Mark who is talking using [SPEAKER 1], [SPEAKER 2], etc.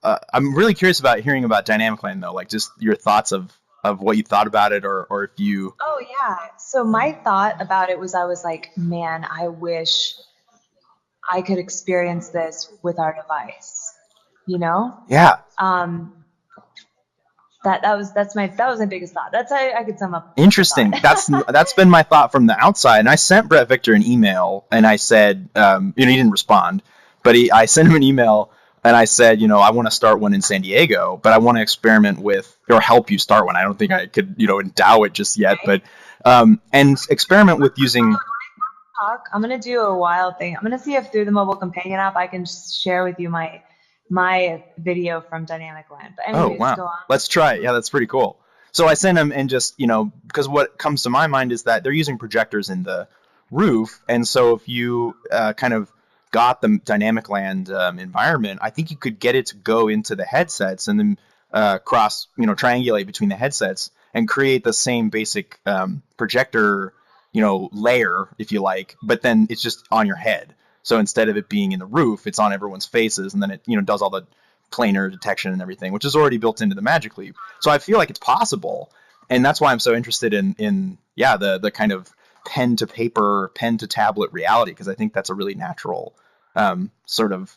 [SPEAKER 1] I'm really curious about hearing about Dynamicland though, like just your thoughts of what you thought about it, or if you.
[SPEAKER 2] Oh yeah. So my thought about it was I was like, man, I wish I could experience this with our device. You know?
[SPEAKER 1] Yeah,
[SPEAKER 2] Um that was my biggest thought. That's how I could sum up the thought.
[SPEAKER 1] interesting. That's been my thought from the outside. And I sent Brett Victor an email, and I said, he didn't respond, but I sent him an email, and I said, I want to start one in San Diego, but I want to experiment with or help you start one. I don't think I could, endow it just yet,
[SPEAKER 2] Okay?
[SPEAKER 1] but and experiment with using.
[SPEAKER 2] Talk. I'm gonna do a wild thing. I'm gonna see if through the mobile companion app I can share with you my video from Dynamic Land. But
[SPEAKER 1] Oh,
[SPEAKER 2] anyways,
[SPEAKER 1] wow.
[SPEAKER 2] go on.
[SPEAKER 1] Let's try it. Yeah, that's pretty cool. So I sent them and just, because what comes to my mind is that they're using projectors in the roof. And so if you kind of got the dynamic land environment, I think you could get it to go into the headsets and then cross, triangulate between the headsets and create the same basic projector, layer, if you like, but then it's just on your head. So instead of it being in the roof, it's on everyone's faces, and then it does all the planar detection and everything, which is already built into the Magic Leap. So I feel like it's possible, and that's why I'm so interested in the kind of pen to paper, pen to tablet reality, because I think that's a really natural sort of